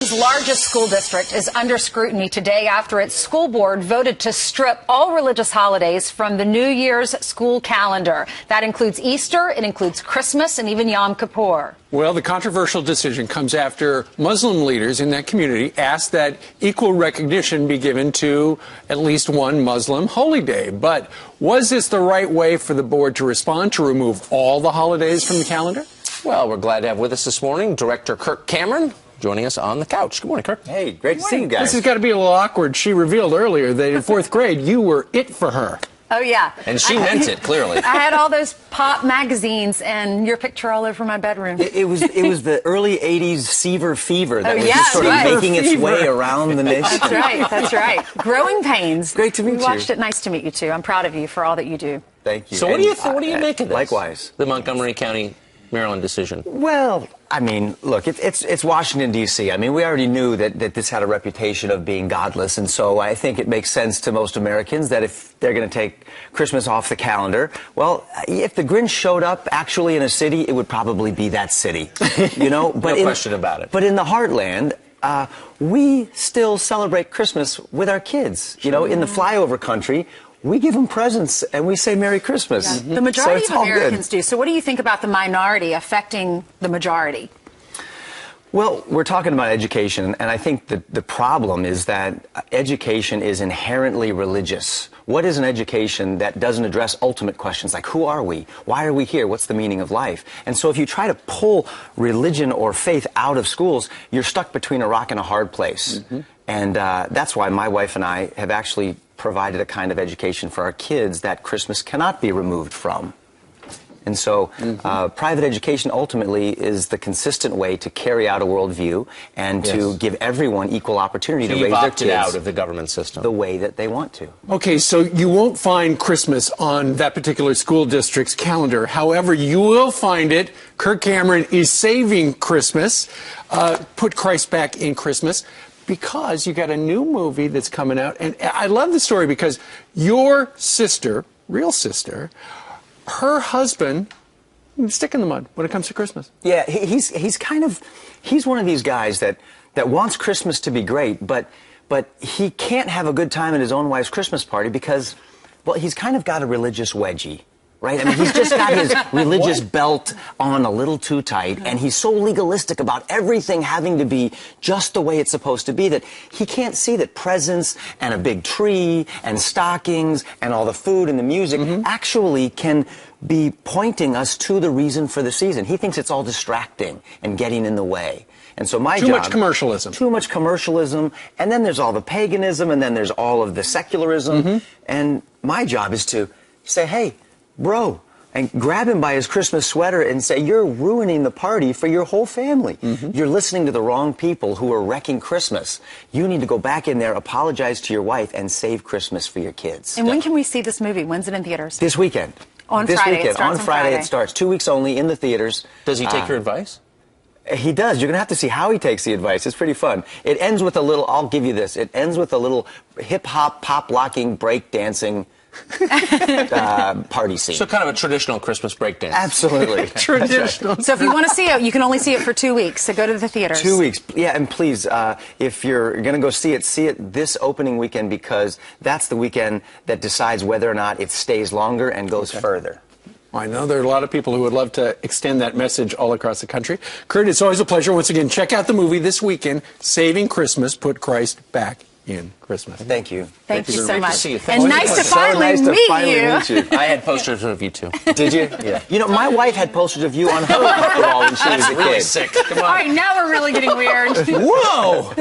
nation's largest school district is under scrutiny today after its school board voted to strip all religious holidays from the New Year's school calendar. That includes Easter, it includes Christmas, and even Yom Kippur. Well, the controversial decision comes after Muslim leaders in that community asked that equal recognition be given to at least one Muslim holy day. But was this the right way for the board to respond, to remove all the holidays from the calendar? Well, we're glad to have with us this morning Director Kirk Cameron joining us on the couch. Good morning, Kirk. Hey, great to see you guys. This has got to be a little awkward. She revealed earlier that in fourth grade you were it for her. Oh, yeah. And she meant it, clearly. I had all those pop magazines and your picture all over my bedroom. It was the early 80s Seaver fever that was yeah, just sort of right. making its way around the nation. That's right, that's right. Growing Pains. Great to meet you. We watched it. Nice to meet you, too. I'm proud of you for all that you do. Thank you. So what do you make of this? Likewise. The Montgomery County, Maryland decision. Well, I mean, look, it's Washington, D.C. I mean, we already knew that this had a reputation of being godless, and so I think it makes sense to most Americans that if they're going to take Christmas off the calendar, well, if the Grinch showed up actually in a city, it would probably be that city, you know? But No question about it. But in the heartland, we still celebrate Christmas with our kids. You know, in the flyover country, we give them presents and we say Merry Christmas. Yeah. The majority so of Americans do. So what do you think about the minority affecting the majority? Well, we're talking about education, and I think the problem is that education is inherently religious. What is an education that doesn't address ultimate questions like who are we? Why are we here? What's the meaning of life? And so if you try to pull religion or faith out of schools, you're stuck between a rock and a hard place. And that's why my wife and I have actually provided a kind of education for our kids that Christmas cannot be removed from. And so private education ultimately is the consistent way to carry out a worldview and to give everyone equal opportunity to raise their kids out of the government system the way that they want to. Okay, so you won't find Christmas on that particular school district's calendar. However, you will find it. Kirk Cameron is saving Christmas, put Christ back in Christmas, because you got a new movie that's coming out. And I love the story because your sister, real sister, her husband, stick in the mud when it comes to Christmas. Yeah, he's one of these guys that wants Christmas to be great, but he can't have a good time at his own wife's Christmas party because, well, he's kind of got a religious wedgie. Right? I mean, he's just got his religious belt on a little too tight, and he's so legalistic about everything having to be just the way it's supposed to be that he can't see that presents and a big tree and stockings and all the food and the music actually can be pointing us to the reason for the season. He thinks it's all distracting and getting in the way. And so my job... Too much commercialism. Too much commercialism, and then there's all the paganism, and then there's all of the secularism, and my job is to say, hey, bro, and grab him by his Christmas sweater and say, you're ruining the party for your whole family. You're listening to the wrong people who are wrecking Christmas. You need to go back in there, apologize to your wife, and save Christmas for your kids. And when can we see this movie? When's it in theaters? This weekend. On this Friday. Weekend. It starts on Friday it starts. 2 weeks only in the theaters. Does he take your advice? He does. You're going to have to see how he takes the advice. It's pretty fun. It ends with a little, I'll give you this, it ends with a little hip-hop, pop-locking, break-dancing party scene. So kind of a traditional Christmas breakdance. Absolutely. Traditional. So if you want to see it, you can only see it for 2 weeks. So go to the theaters. 2 weeks. Yeah, and please, if you're going to go see it this opening weekend because that's the weekend that decides whether or not it stays longer and goes further. I know there are a lot of people who would love to extend that message all across the country. Kurt, it's always a pleasure. Once again, check out the movie this weekend, Saving Christmas, Put Christ Back in Christmas. Thank you. Thank you so much. See you. And nice to finally meet you. I had posters of you, too. Did you? Yeah. You know, my wife had posters of you on her wall when she was a kid. Really sick. Come on. All right, now we're really getting weird. Whoa!